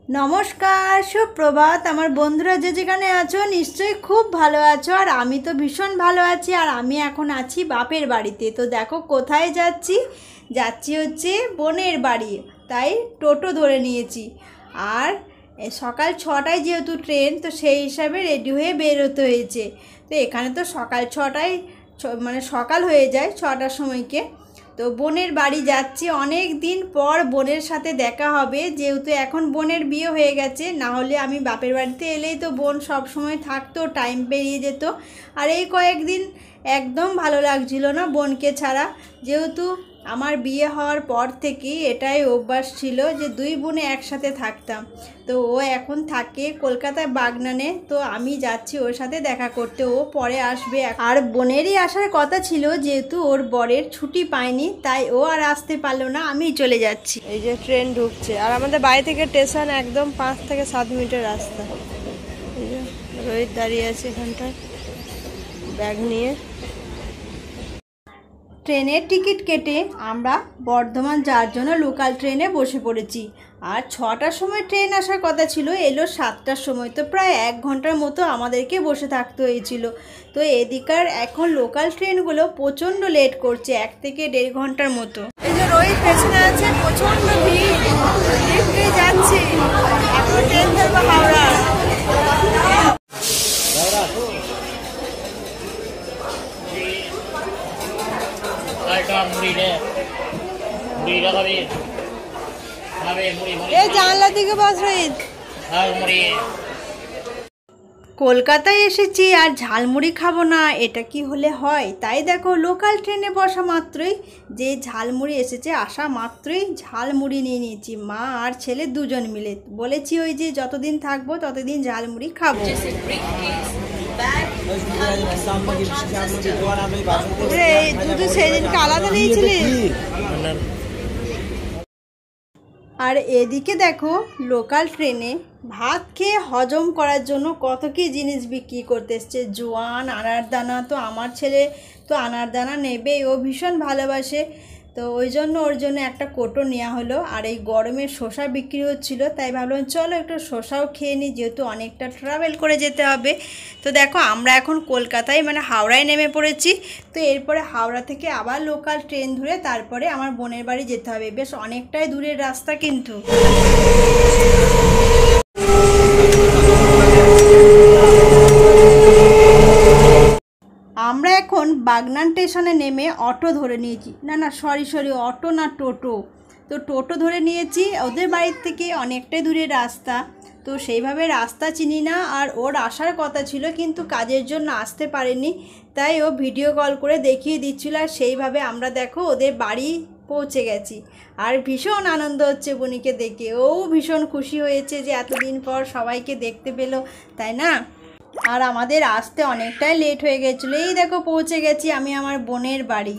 नमस्कार सुप्रभात आमार बंधुरा जे जेखाने आछो निश्चयई खूब भालो आछो और आमी तो भीषण भालो आछि और आमी एखन आछि बापेर बाड़ीते। तो देखो कोथाय जाच्छि जाच्छि होच्छे बोनेर बाड़ी, ताई टोटो धरे नियेछि और सकाल 6टाय जेहेतु ट्रेन तो सेई हिसाबे रेडी हये बेर होते हयेछे। तो एखाने तो सकाल 6टाय माने सकाल हये जाय 6टार समयके। तो बोनेर बाड़ी जाচ্ছি अनेक दिन पर बोनेर साथे देखा होबे जेहेतु एखन बोनेर बिये हये गेছে, ना होले आमी बापेर बाड़ीते एलेई तो बोन सब समय थाकतो, टाइम पेरिये जेत। और এই কয়েকদিন একদম ভালো লাগছিল না বোনকে ছাড়া, যেহেতু আমার বিয়ে হওয়ার পর থেকেই এটাই অভ্যাস ছিল যে দুই বোনে একসাথে থাকতাম। তো ও এখন থাকে কলকাতায় বাগনানে, তো আমি যাচ্ছি ওর সাথে দেখা করতে, ও পরে আসবে। আর বোনেরই আসার কথা ছিল যেহেতু ওর বরের ছুটি পায়নি তাই ও আর আসতে পারলো না, আমি চলে যাচ্ছি। এই যে ট্রেন ঢুকছে আর আমাদের বাড়ি থেকে স্টেশন একদম 5 থেকে 7 মিনিটের রাস্তা। এই যে রোহিত দাঁড়িয়ে আছে এখানটায় ব্যাগ নিয়ে। ট্রেনের টিকিট কেটে আমরা বর্ধমান যাওয়ার জন্য লোকাল ট্রেনে বসে পড়েছি। আর 6টার সময় ট্রেন আসার কথা ছিল, এলো 7টার সময়। তো প্রায় 1 ঘন্টার মতো আমাদেরকে বসে থাকতে হয়েছিল। তো এদিকার এখন লোকাল ট্রেনগুলো প্রচণ্ড লেট করছে, 1 থেকে 1.5 ঘন্টার মতো। এই যে রোহিত পেছনে আছে, প্রচন্ড ভিড়, লিফটে যাচ্ছে। এখন ট্রেন ধরবো হাওড়া। জানলা দিকে বস রোহিত। কলকাতায় এসেছি আর ঝালমুড়ি খাবো না, এটা কি হলে হয়? তাই দেখো লোকাল ট্রেনে বসা মাত্রই যে ঝালমুড়ি এসেছে, আসা মাত্রই ঝালমুড়ি নিয়ে নিয়েছি মা আর ছেলে দুজন মিলে। বলেছি ওই যে যতদিন থাকবো ততদিন ঝালমুড়ি খাবো। সেদিনকে আলাদা নিয়েছিলি। আর এদিকে দেখো লোকাল ট্রেনে ভাত খেয়ে হজম করার জন্য কত কি জিনিস বিক্রি করতে এসছে। জোয়ান, আনারদানা। তো আমার ছেলে তো আনারদানা নেবে, ও ভীষণ ভালোবাসে, তো ওই জন্য ওর জন্য একটা কোটো নেওয়া হলো। আর এই গরমে শসা বিক্রি হচ্ছিল, তাই ভাবলাম চলো একটু শসাও খেয়ে নিই, যেহেতু অনেকটা ট্রাভেল করে যেতে হবে। তো দেখো আমরা এখন কলকাতায় মানে হাওড়ায় নেমে পড়েছি। তো এরপরে হাওড়া থেকে আবার লোকাল ট্রেন ধরে তারপরে আমার বোনের বাড়ি যেতে হবে। বেশ অনেকটাই দূরের রাস্তা কিন্তু। আমরা এখন বাগনান স্টেশনে নেমে অটো ধরে নিয়েছি। না সরি অটো না, টোটো। তো টোটো ধরে নিয়েছি, ওদের বাড়ির থেকে অনেকটাই দূরের রাস্তা, তো সেইভাবে রাস্তা চিনি না। আর ওর আসার কথা ছিল কিন্তু কাজের জন্য আসতে পারেনি, তাই ও ভিডিও কল করে দেখিয়ে দিচ্ছিল। আর সেইভাবে আমরা দেখো ওদের বাড়ি পৌঁছে গেছি। আর ভীষণ আনন্দ হচ্ছে বুনিকে দেখে, ও ভীষণ খুশি হয়েছে যে এতদিন পর সবাইকে দেখতে পেলো, তাই না? আর আমাদের আসতে অনেকটাই লেট হয়ে গেছিলো। এই দেখো পৌঁছে গেছি আমি আমার বোনের বাড়ি।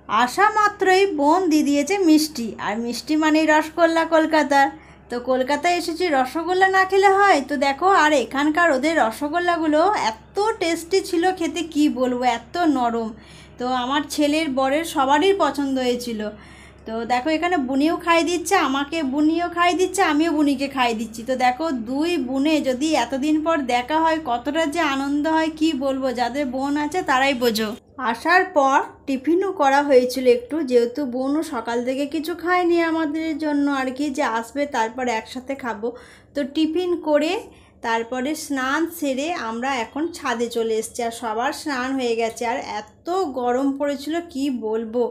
আসা মাত্রই বোন দিয়ে দিয়েছে মিষ্টি, আর মিষ্টি মানেই রসগোল্লা কলকাতার। তো কলকাতায় এসেছি, রসগোল্লা না খেলে হয়? তো দেখো আর এখানকার ওদের রসগোল্লাগুলো এত টেস্টি ছিল খেতে, কি বলবো, এত নরম। তো আমার ছেলের বরের সবারই পছন্দ হয়েছিল। তো দেখো এখানে বুনিও খাইয়ে দিচ্ছে আমাকে, বুনিও খাইয়ে দিচ্ছে, আমিও বুনিকে খাইয়ে দিচ্ছি। তো দেখো দুই বোনে যদি এতদিন পর দেখা হয় কতটা যে আনন্দ হয় কি বলবো, যাদের বোন আছে তারাই বোঝো। আসার পর টিফিনও করা হয়েছিল একটু, যেহেতু বোনও সকাল থেকে কিছু খায়নি আমাদের জন্য আর কি, যে আসবে তারপর একসাথে খাবো। তো টিফিন করে তারপরে স্নান সেরে আমরা এখন ছাদে চলে এসেছি। আর সবার স্নান হয়ে গেছে, আর এত গরম পড়েছিল কি বলবো।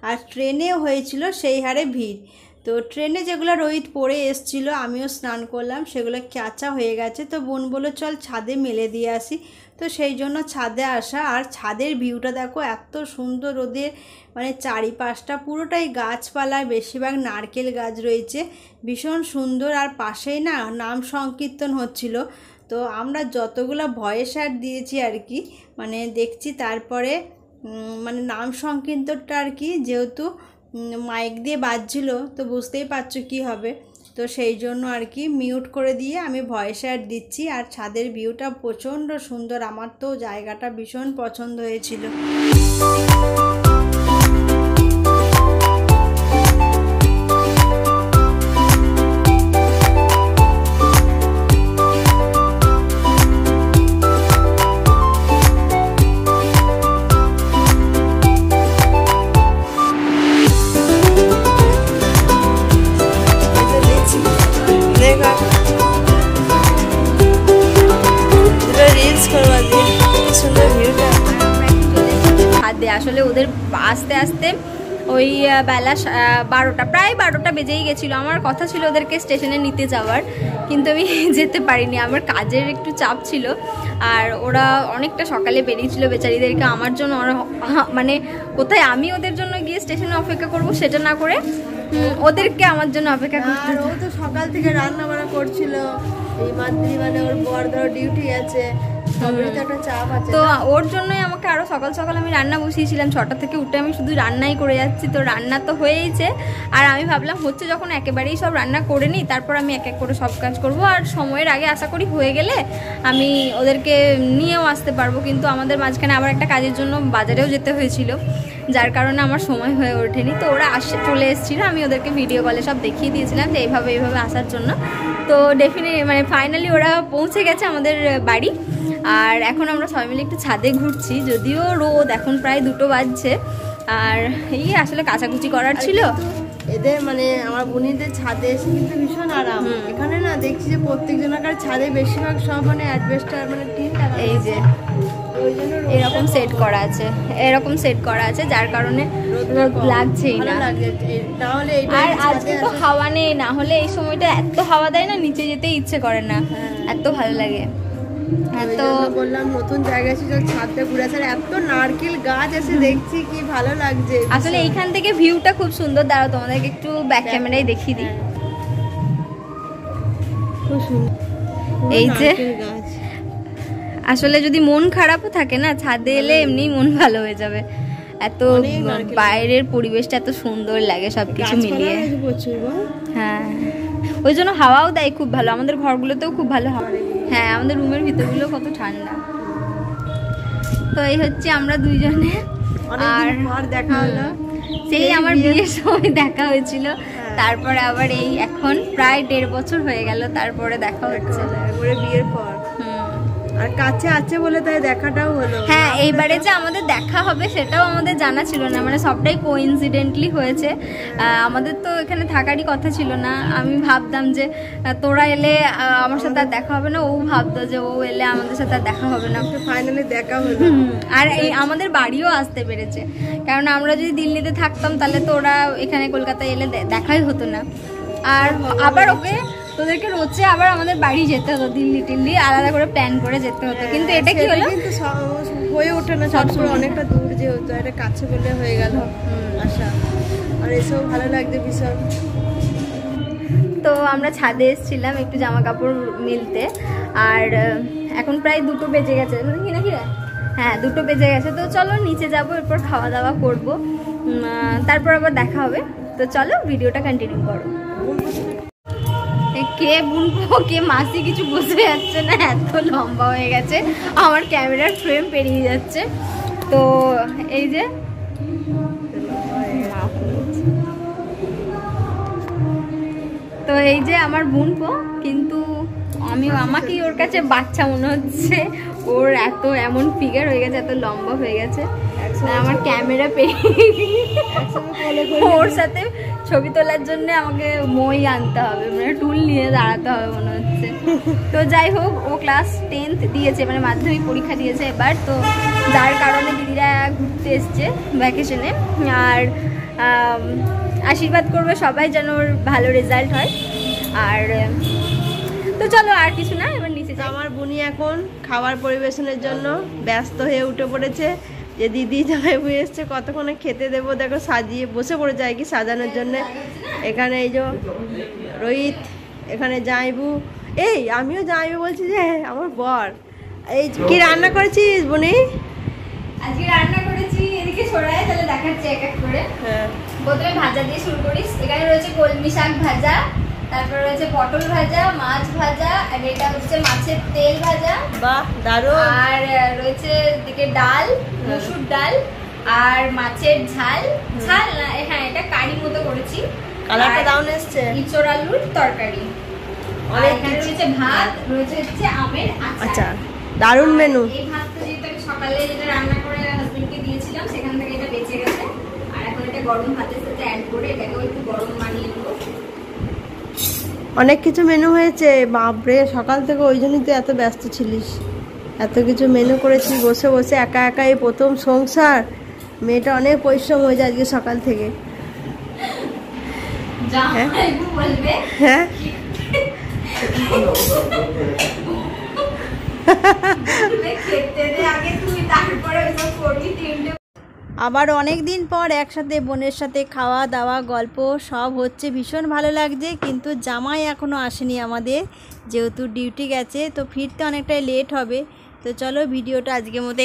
আর ট্রেনেও হয়েছিল সেই হারে ভিড়। তো ট্রেনে যেগুলো রোহিত পরে এসেছিলো, আমিও স্নান করলাম, সেগুলো কাঁচা হয়ে গেছে। তো বোন বললো চল ছাদে মেলে দিয়ে আসি, তো সেই জন্য ছাদে আসা। আর ছাদের ভিউটা দেখো এত সুন্দর, ওদের মানে চারিপাশটা পুরোটাই গাছপালা, বেশিরভাগ নারকেল গাছ রয়েছে, ভীষণ সুন্দর। আর পাশেই না নাম সংকীর্তন হচ্ছিল। তো আমরা যতগুলো ভয়েস অ্যাড দিয়েছি আর কি, মানে দেখছি, তারপরে মানে নাম সংকীর্তনটা আর কি যেহেতু মাইক দিয়ে বাজছিল, তো বুঝতেই পারছো কী হবে। তো সেই জন্য আর কি মিউট করে দিয়ে আমি ভয়েস অ্যাড দিচ্ছি। আর ছাদের ভিউটা প্রচণ্ড সুন্দর, আমার তো জায়গাটা ভীষণ পছন্দ হয়েছিল। খিদে। আসলে ওদের আস্তে আস্তে ওই বেলা 12টা, প্রায় 12টা বেজেই গেছিলো। আমার কথা ছিল ওদেরকে স্টেশনে নিতে যাওয়ার, কিন্তু আমি যেতে পারিনি, আমার কাজের একটু চাপ ছিল। আর ওরা অনেকটা সকালে বেরিয়েছিল বেচারিদেরকে আমার জন্য, মানে কোথায় আমি ওদের জন্য গিয়ে স্টেশনে অপেক্ষা করব সেটা না করে ওদেরকে আমার জন্য অপেক্ষা করতে। আর ও তো সকাল থেকে রান্না বান্না করছিল, এই মাদ্রি মানে ওর বর ধরো ডিউটি আছে, তো ওর জন্যই আমাকে আরো সকাল সকাল আমি রান্না বসিয়েছিলাম। 6টা থেকে উঠে আমি শুধু রান্নাই করে যাচ্ছি। তো রান্না তো হয়েইছে, আর আমি ভাবলাম হচ্ছে যখন একেবারেই সব রান্না করে নিই, তারপর আমি এক এক করে সব কাজ করব। আর সময়ের আগে আশা করি হয়ে গেলে আমি ওদেরকে নিয়েও আসতে পারবো। কিন্তু আমাদের মাঝখানে আবার একটা কাজের জন্য বাজারেও যেতে হয়েছিল, যার কারণে আমার সময় হয়ে ওঠেনি। তো ওরা চলে এসেছিলো, আমি ওদেরকে ভিডিও কলে সব দেখিয়ে দিয়েছিলাম যে এইভাবে আসার জন্য। তো ডেফিনেটলি মানে ফাইনালি ওরা পৌঁছে গেছে আমাদের বাড়ি। আর এখন আমরা সবাই মিলে একটু ছাদে ঘুরছি, যদিও রোদ, এখন প্রায় 2টো বাজছে। আর এই আসলে কাচাকুচি করার ছিল। এদের মানে আমার বোনিদের ছাদে এসে কিন্তু ভীষণ আরাম। এখানে না দেখছি যে প্রত্যেকজনকার ছাদে বেশিরভাগ সব মানে অ্যাডভেস্টার মানে টিন লাগানো, এই যে এরকম সেট করা আছে, এরকম সেট করা আছে, যার কারণে রোদ লাগছেই না। তাহলে আর আজকে তো হাওয়া নেই, না হলে এই সময়টা এত হাওয়া দেয় না, নিচে যেতে ইচ্ছে করে না, এত ভালো লাগে। তো বললাম নতুন জায়গা ছিল, ছাদটা ঘুরে আসার, এত নারকেল গাছ আছে দেখছি, কি ভালো লাগছে। আসলে এইখান থেকে ভিউটা খুব সুন্দর। দাঁড়াও তোমাদেরকে একটু ব্যাক ক্যামেরায় দেখিয়ে দিই। খুব সুন্দর এই যে আসলে যদি মন খারাপও থাকে না, ছাদে এলে এমনি মন ভালো হয়ে যাবে। এত বাইরের পরিবেশটা এত সুন্দর লাগে সবকিছু মিলিয়ে। হ্যাঁ, ওই জন্য হাওয়াও দেয় খুব ভালো, আমাদের ঘরগুলোতেও খুব ভালো হাওয়া। হ্যাঁ, আমাদের রুমের ভিতরগুলো কত ঠান্ডা। তো এই হচ্ছে আমরা দুইজনে, আর দেখা হলো সেই আমার বিয়ের সময় দেখা হয়েছিল। তারপরে আবার এই এখন প্রায় 1.5 বছর হয়ে গেল, তারপরে দেখা হচ্ছে বিয়ের পর। আর কাছে আছে বলে তাই দেখাটাও হলো। হ্যাঁ, এইবারে যে আমাদের দেখা হবে সেটাও আমাদের জানা ছিল না, মানে সবটাই কোইন্সিডেন্টলি হয়েছে। আমাদের তো এখানে থাকারই কথা ছিল না। আমি ভাবতাম যে তোরা এলে আমার সাথে আর দেখা হবে না, ও ভাবতো যে ও এলে আমাদের সাথে আর দেখা হবে না। ফাইনালি দেখা হলো। আর এই আমাদের বাড়িও আসতে পেরেছে, কারণ আমরা যদি দিল্লিতে থাকতাম তাহলে তো ওরা এখানে কলকাতায় এলে দেখাই হতো না। আর আবার ওকে তোদেরকে রোজে আবার আমাদের বাড়ি যেতে হতো, দিল্লি আলাদা করে প্ল্যান করে যেতে হতো। কিন্তু এটা কি হলো, কিন্তু হয়ে ওঠে না সবসময়, অনেকটা দূর যেহেতু, এটা কাছে বলে হয়ে গেল আশা। আর এসব ভালো লাগছে ভীষণ। তো আমরা ছাদে এসেছিলাম একটু জামা কাপড় মিলতে, আর এখন প্রায় 2টো বেজে গেছে নাকি রে? হ্যাঁ, 2টো বেজে গেছে। তো চলো নিচে যাবো, এরপর খাওয়া দাওয়া করবো, তারপর আবার দেখা হবে। তো চলো ভিডিওটা কন্টিনিউ করো। কে বুনবো কে মাসি কিছু বুঝতে যাচ্ছে না, এত লম্বা হয়ে গেছে, আমার ক্যামেরার ফ্রেম পেরিয়ে যাচ্ছে। তো এই যে আমার বুনবো, কিন্তু আমাকেই ওর কাছে বাচ্চা মনে হচ্ছে। ওর এমন ফিগার হয়ে গেছে, এত লম্বা হয়ে গেছে, আমার ক্যামেরা পেরিয়ে ওর সাথে ছবি তোলার জন্য আমাকে মই আনতে হবে, মানে টুল নিয়ে দাঁড়াতে হবে মনে হচ্ছে। তো যাই হোক, ও ক্লাস 10th দিয়েছে, মানে মাধ্যমিক পরীক্ষা দিয়েছে এবার। তো যার কারণে দিদিরা ঘুরতে এসছে ভ্যাকেশনে, আর আশীর্বাদ করবে সবাই যেন ওর ভালো রেজাল্ট হয়। আর তো চলো আর কিছু না, এবার নিচে যাই। আমার বুনি এখন খাবার পরিবেশনের জন্য ব্যস্ত হয়ে উঠে পড়েছে, যে দিদি জামাইবু এসছে কতক্ষণে খেতে দেবো। দেখো সাজিয়ে বসে পড়ে যায় কি সাজানোর জন্য। এখানে এই যে রোহিত, এখানে জামাইবু, এই আমিও জামাইবু বলছি যে আমার বর। এই কি রান্না করেছিস বুনি? আজকে রান্না করেছি, এদিকে ছড়ায় তাহলে দেখাচ্ছি এক এক করে। হ্যাঁ, প্রথমে ভাজা দিয়ে শুরু করিস। এখানে রয়েছে কলমি শাক ভাজা, তারপর রয়েছে পটল ভাজা, মাছ ভাজা, আর এটা হচ্ছে মাছের তেল ভাজা। বাহ দারুণ। আর রয়েছে এদিকে ডাল, মসুর ডাল, আর মাছের ঝাল না, হ্যাঁ এটা কারি মতো করেছি। কালারটা দারুণ এসছে। ইঁচড় আলুর তরকারি, আর এখানে রয়েছে ভাত, রয়েছে হচ্ছে আমের আচার। আচ্ছা, দারুণ মেনু। এই ভাতটা যেটা আমি সকালে যেটা রান্না করে হাজবেন্ডকে দিয়েছিলাম, সেখান থেকে এটা বেঁচে গেছে। আর এখন এটা গরম ভাতের সাথে অ্যাড করে এটাকেও একটু গরম বানিয়ে নেবো। অনেক কিছু মেনু হয়েছে, বাপরে সকাল থেকে ওই জন্যই তো এত ব্যস্ত ছিলিস। এত কিছু মেনু করেছি বসে বসে, একা একা এই প্রথম সংসার, মেয়েটা অনেক পরিশ্রম হয়ে যায় আজকে সকাল থেকে। হ্যাঁ আবার অনেক দিন পর একসাথে বোনের সাথে খাওয়া দাওয়া গল্প সব হচ্ছে, ভীষণ ভালো লাগছে। কিন্তু জামাই এখনও আসেনি আমাদের, যেহেতু ডিউটি গেছে, তো ফিরতে অনেকটাই লেট হবে। তো চলো ভিডিওটা আজকের মতো